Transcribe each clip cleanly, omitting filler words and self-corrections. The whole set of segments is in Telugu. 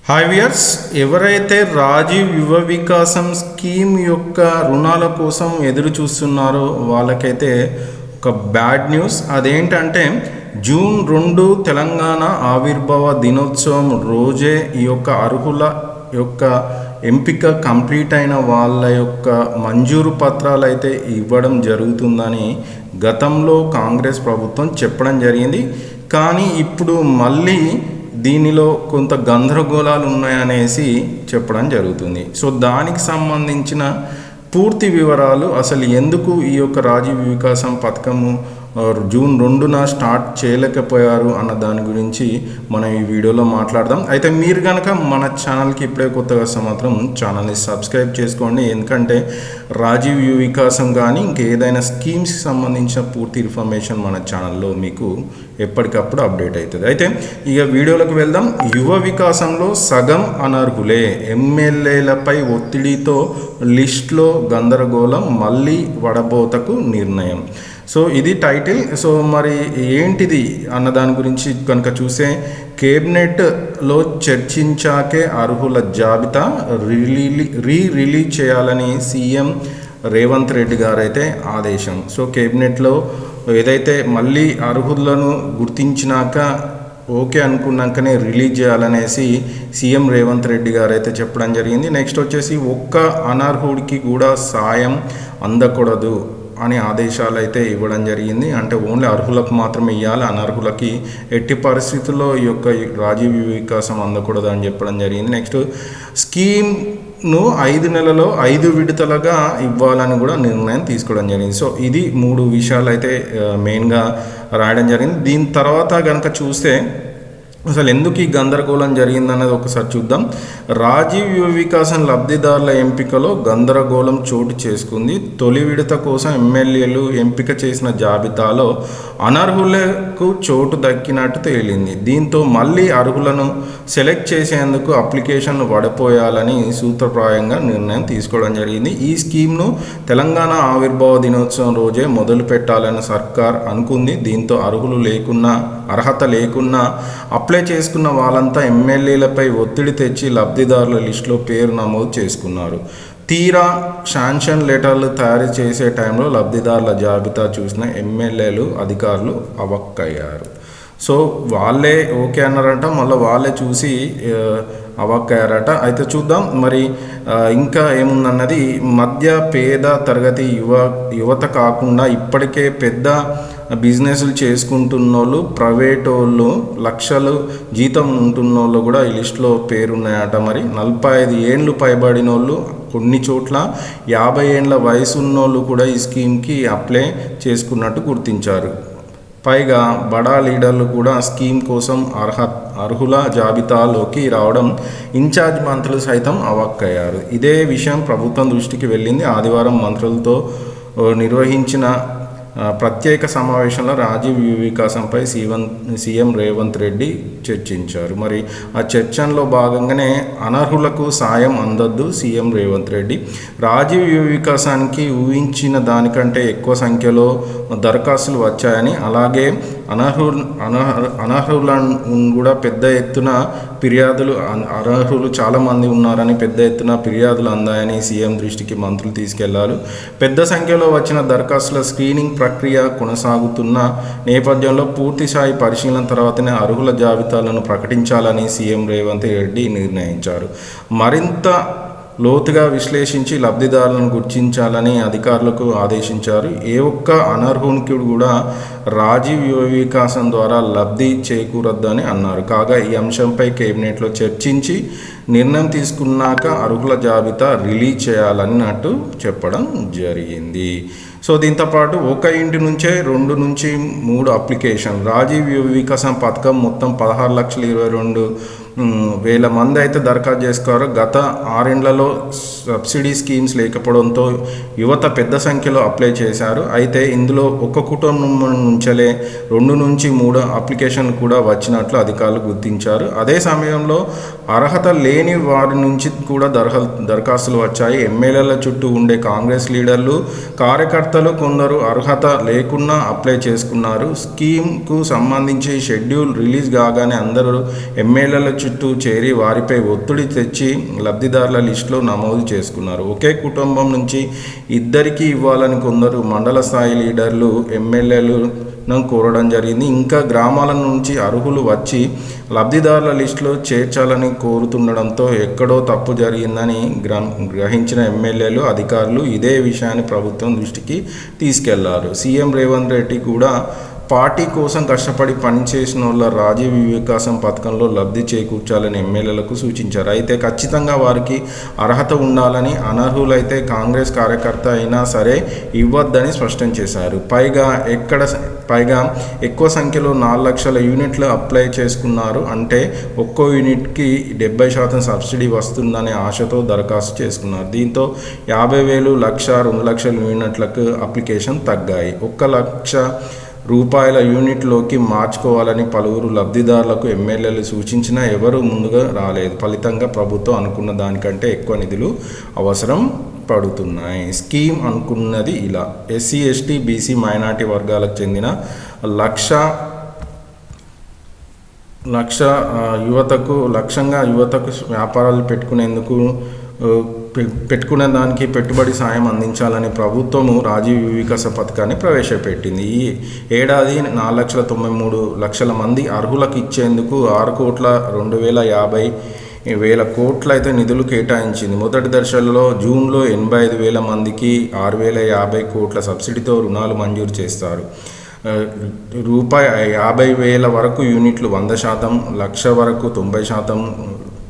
హాయ్ వ్యూయర్స్, ఎవరైతే రాజీవ్ యువ వికాసం స్కీమ్ యొక్క రుణాల కోసం ఎదురు చూస్తున్నారో వాళ్ళకైతే ఒక బ్యాడ్ న్యూస్. అదేంటంటే జూన్ 2 తెలంగాణ ఆవిర్భావ దినోత్సవం రోజే ఈ యొక్క అర్హుల యొక్క ఎంపిక కంప్లీట్ అయిన వాళ్ళ యొక్క మంజూరు పత్రాలు అయితే ఇవ్వడం జరుగుతుందని గతంలో కాంగ్రెస్ ప్రభుత్వం చెప్పడం జరిగింది. కానీ ఇప్పుడు మళ్ళీ దీనిలో కొంత గందరగోళాలు ఉన్నాయనేసి చెప్పడం జరుగుతుంది. సో దానికి సంబంధించిన పూర్తి వివరాలు, అసలు ఎందుకు ఈ యొక్క రాజీవ్ వికాసం పథకము జూన్ 2న స్టార్ట్ చేయలేకపోయారు అన్న దాని గురించి మనం ఈ వీడియోలో మాట్లాడదాం. అయితే మీరు కనుక మన ఛానల్కి ఇప్పుడే కొత్తగా వస్తే మాత్రం ఛానల్ని సబ్స్క్రైబ్ చేసుకోండి. ఎందుకంటే రాజీవ్ యువ వికాసం కానీ ఇంకేదైనా స్కీమ్స్కి సంబంధించిన పూర్తి ఇన్ఫర్మేషన్ మన ఛానల్లో మీకు ఎప్పటికప్పుడు అప్డేట్ అవుతుంది. అయితే ఇక వీడియోలోకి వెళ్దాం. యువ వికాసంలో సగం అనర్హులే, ఎమ్మెల్యేలపై ఒత్తిడితో లిస్టులో గందరగోళం, మళ్ళీ వడబోతకు నిర్ణయం. సో ఇది టైటిల్. సో మరి ఏంటిది అన్న దాని గురించి కనుక చూస్తే, కేబినెట్లో చర్చించాకే అర్హుల జాబితా రిలీజ్ చేయాలని సీఎం రేవంత్ రెడ్డి గారు అయితే ఆదేశం. సో కేబినెట్లో ఏదైతే మళ్ళీ అర్హులను గుర్తించినాక ఓకే అనుకున్నాకనే రిలీజ్ చేయాలనేసి సీఎం రేవంత్ రెడ్డి గారు అయితే చెప్పడం జరిగింది. నెక్స్ట్ వచ్చేసి ఒక్క అనర్హుడికి కూడా సాయం అందకూడదు అని ఆదేశాలు అయితే ఇవ్వడం జరిగింది. అంటే ఓన్లీ అర్హులకు మాత్రమే ఇవ్వాలి, అనర్హులకి ఎట్టి పరిస్థితుల్లో ఈ యొక్క రాజీవ్ వికాసం అందకూడదు అని చెప్పడం జరిగింది. నెక్స్ట్ స్కీమ్ను 5 నెలలో 5 విడతలుగా ఇవ్వాలని కూడా నిర్ణయం తీసుకోవడం జరిగింది. సో ఇది 3 విషయాలు అయితే మెయిన్గా రాయడం జరిగింది. దీని తర్వాత కనుక చూస్తే అసలు ఎందుకు ఈ గందరగోళం జరిగిందన్నది ఒకసారి చూద్దాం. రాజీవ్ యువ వికాసం లబ్ధిదారుల ఎంపికలో గందరగోళం చోటు చేసుకుంది. తొలి విడత కోసం ఎమ్మెల్యేలు ఎంపిక చేసిన జాబితాలో అనర్హులకు చోటు దక్కినట్టు తేలింది. దీంతో మళ్ళీ అర్హులను సెలెక్ట్ చేసేందుకు అప్లికేషన్లు వడపోయాలని సూత్రప్రాయంగా నిర్ణయం తీసుకోవడం జరిగింది. ఈ స్కీమ్ను తెలంగాణ ఆవిర్భావ దినోత్సవం రోజే మొదలు పెట్టాలని సర్కార్ అనుకుంది. దీంతో అర్హత లేకున్నా అప్లై చేసుకున్న వాళ్ళంతా ఎమ్మెల్యేలపై ఒత్తిడి తెచ్చి లబ్ధిదారుల లిస్టులో పేరు నమోదు చేసుకున్నారు. తీరా శాంక్షన్ లెటర్లు తయారు చేసే టైంలో లబ్ధిదారుల జాబితా చూసిన ఎమ్మెల్యేలు, అధికారులు అవక్కయ్యారు. సో వాళ్ళే ఓకే అన్నారంట, మళ్ళీ వాళ్ళే చూసి అవక్కయ్యారట. అయితే చూద్దాం మరి ఇంకా ఏముందన్నది. మధ్య పేద తరగతి యువత కాకుండా ఇప్పటికే పెద్ద బిజినెస్లు చేసుకుంటున్నోళ్ళు, ప్రైవేట్ వాళ్ళు, లక్షలు జీతం ఉంటున్నోళ్ళు కూడా ఈ లిస్టులో పేరున్నాయట. మరి 45 ఏళ్ళు పైబడిన వాళ్ళు, కొన్ని చోట్ల 50 ఏళ్ళ వయసు ఉన్నోళ్ళు కూడా ఈ స్కీమ్కి అప్లై చేసుకున్నట్టు గుర్తించారు. పైగా బడా లీడర్లు కూడా స్కీమ్ కోసం అర్హుల జాబితాలోకి రావడం ఇన్ఛార్జ్ మంత్రులు సైతం అవాక్కయ్యారు. ఇదే విషయం ప్రభుత్వం దృష్టికి వెళ్ళింది. ఆదివారం మంత్రులతో నిర్వహించిన ప్రత్యేక సమావేశంలో రాజీవ్ యువ వికాసంపై సీఎం రేవంత్ రెడ్డి చర్చించారు. మరి ఆ చర్చలో భాగంగానే అనర్హులకు సాయం అందొద్దు సీఎం రేవంత్ రెడ్డి. రాజీవ్ యువ వికాసానికి ఊహించిన దానికంటే ఎక్కువ సంఖ్యలో దరఖాస్తులు వచ్చాయని, అలాగే అనర్హులను కూడా పెద్ద ఎత్తున అనర్హులు చాలామంది ఉన్నారని పెద్ద ఎత్తున ఫిర్యాదులు అందాయని సీఎం దృష్టికి మంత్రులు తీసుకెళ్లారు. పెద్ద సంఖ్యలో వచ్చిన దరఖాస్తుల స్క్రీనింగ్ ప్రక్రియ కొనసాగుతున్న నేపథ్యంలో పూర్తి స్థాయి పరిశీలన తర్వాతనే అర్హుల జాబితాలను ప్రకటించాలని సీఎం రేవంత్ రెడ్డి నిర్ణయించారు. మరింత లోతుగా విశ్లేషించి లబ్ధిదారులను గుర్తించాలని అధికారులకు ఆదేశించారు. ఏ ఒక్క అనర్హునికి కూడా రాజీవ్ యువ వికాసం ద్వారా లబ్ధి చేకూరొద్దని అన్నారు. కాగా ఈ అంశంపై కేబినెట్లో చర్చించి నిర్ణయం తీసుకున్నాక అర్హుల జాబితా రిలీజ్ చేయాలన్నట్టు చెప్పడం జరిగింది. సో దీంతోపాటు ఒక ఇంటి నుంచే 2 నుంచి 3 అప్లికేషన్. రాజీవ్ యువ వికాసం పథకం మొత్తం 16,22,000 మంది అయితే దరఖాస్తు చేసుకోరు. గత 6 ఏళ్లలో సబ్సిడీ స్కీమ్స్ లేకపోవడంతో యువత పెద్ద సంఖ్యలో అప్లై చేశారు. అయితే ఇందులో ఒక కుటుంబం నుంచే 2 నుంచి 3 అప్లికేషన్ కూడా వచ్చినట్లు అధికారులు గుర్తించారు. అదే సమయంలో అర్హత లేని వారి నుంచి కూడా దరఖాస్తులు వచ్చాయి. ఎమ్మెల్యేల చుట్టూ ఉండే కాంగ్రెస్ లీడర్లు, కార్యకర్తలు కొందరు అర్హత లేకున్నా అప్లై చేసుకున్నారు. స్కీమ్కు సంబంధించి షెడ్యూల్ రిలీజ్ కాగానే అందరూ ఎమ్మెల్యేల చుట్టూ చేరి వారిపై ఒత్తిడి తెచ్చి లబ్ధిదారుల లిస్టులో నమోదు చేసుకున్నారు. ఒకే కుటుంబం నుంచి ఇద్దరికీ ఇవ్వాలని కొందరు మండల స్థాయి లీడర్లు ఎమ్మెల్యేలను కోరడం జరిగింది. ఇంకా గ్రామాల నుంచి అర్హులు వచ్చి లబ్ధిదారుల లిస్టులో చేర్చాలని కోరుతుండడంతో ఎక్కడో తప్పు జరిగిందని గ్రహించిన ఎమ్మెల్యేలు అధికారులు ఇదే విషయాన్ని ప్రభుత్వం దృష్టికి తీసుకెళ్లారు. సీఎం రేవంత్ రెడ్డి కూడా పార్టీ కోసం కష్టపడి పనిచేసిన వాళ్ళ రాజీవ్ వికాసం పథకంలో లబ్ధి చేకూర్చాలని ఎమ్మెల్యేలకు సూచించారు. అయితే ఖచ్చితంగా వారికి అర్హత ఉండాలని, అనర్హులైతే కాంగ్రెస్ కార్యకర్త అయినా సరే ఇవ్వద్దని స్పష్టం చేశారు. పైగా ఎక్కువ సంఖ్యలో 4 లక్షల యూనిట్లు అప్లై చేసుకున్నారు. అంటే ఒక్కో యూనిట్కి 70% సబ్సిడీ వస్తుందనే ఆశతో దరఖాస్తు చేసుకున్నారు. దీంతో 50,000, 1,00,000, 2 లక్షల యూనిట్లకు అప్లికేషన్ తగ్గాయి. 1 లక్ష రూపాయల యూనిట్లోకి మార్చుకోవాలని పలువురు లబ్ధిదారులకు ఎమ్మెల్యేలు సూచించినా ఎవరూ ముందుగా రాలేదు. ఫలితంగా ప్రభుత్వం అనుకున్న దానికంటే ఎక్కువ నిధులు అవసరం పడుతున్నాయి. స్కీమ్ అనుకున్నది ఇలా: ఎస్సీ, ఎస్టీ, బీసీ, మైనార్టీ వర్గాలకు చెందిన లక్ష్యంగా యువతకు వ్యాపారాలు పెట్టుకునే దానికి పెట్టుబడి సాయం అందించాలని ప్రభుత్వము రాజీవ్ వికాస పథకాన్ని ప్రవేశపెట్టింది. ఈ ఏడాది 4,93,00,000 మంది అర్హులకు ఇచ్చేందుకు 6,02,50,000 కోట్లు అయితే నిధులు కేటాయించింది. మొదటి దశలో జూన్లో 85,000 మందికి 6,050 కోట్ల సబ్సిడీతో రుణాలు మంజూరు చేస్తారు. ₹50,000 వరకు యూనిట్లు 100%, 1,00,000 వరకు 90%,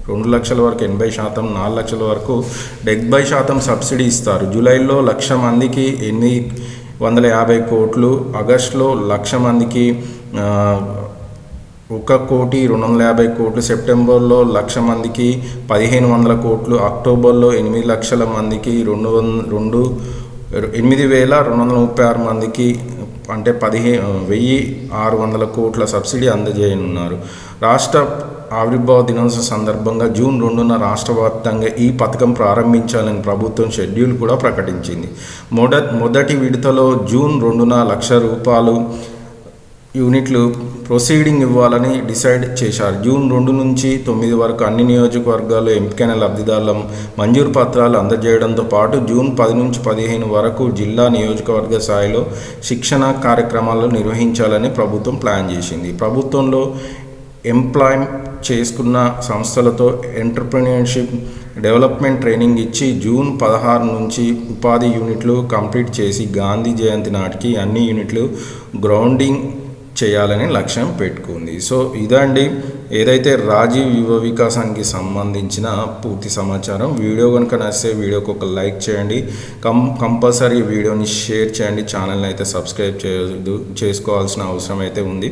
2 లక్షల వరకు 80%, 4 లక్షల వరకు 70% సబ్సిడీ ఇస్తారు. జూలైలో 1,00,000 మందికి 850 కోట్లు, ఆగస్టులో 1,00,000 మందికి 1,250 కోట్లు, సెప్టెంబర్లో 1,00,000 మందికి 1,500 కోట్లు, అక్టోబర్లో 8 లక్షల మందికి 8,236 మందికి అంటే 1,600 కోట్ల సబ్సిడీ అందజేయనున్నారు. రాష్ట్ర ఆవిర్భావ దినోత్సవం సందర్భంగా జూన్ 2న రాష్ట్ర వ్యాప్తంగా ఈ పథకం ప్రారంభించాలని ప్రభుత్వం షెడ్యూల్ కూడా ప్రకటించింది. మొదటి విడతలో జూన్ 2న ₹1,00,000 యూనిట్లు ప్రొసీడింగ్ ఇవ్వాలని డిసైడ్ చేశారు. జూన్ 2 నుంచి 9 వరకు అన్ని నియోజకవర్గాల్లో ఎంపికైన లబ్ధిదారుల మంజూరు పత్రాలు అందజేయడంతో పాటు జూన్ 10 నుంచి 15 వరకు జిల్లా, నియోజకవర్గ స్థాయిలో శిక్షణ కార్యక్రమాలు నిర్వహించాలని ప్రభుత్వం ప్లాన్ చేసింది. ప్రభుత్వంలో ఎంప్లాయ్ చేసుకున్న సంస్థలతో ఎంటర్‌ప్రెన్యూర్‌షిప్ డెవలప్మెంట్ ట్రైనింగ్ ఇచ్చి జూన్ 16 నుంచి ఉపాధి యూనిట్లు కంప్లీట్ చేసి గాంధీ జయంతి నాటికి అన్ని యూనిట్లు గ్రౌండింగ్ చేయాలని లక్ష్యం పెట్టుకుంది. సో ఇదండి ఏదైతే రాజీవ్ యువ వికాసానికి సంబంధించిన పూర్తి సమాచారం. వీడియో కనుక నచ్చితే వీడియోకి ఒక లైక్ చేయండి, కంపల్సరీ వీడియోని షేర్ చేయండి. ఛానల్ని అయితే సబ్స్క్రైబ్ చేసుకోవాల్సిన అవసరం అయితే ఉంది.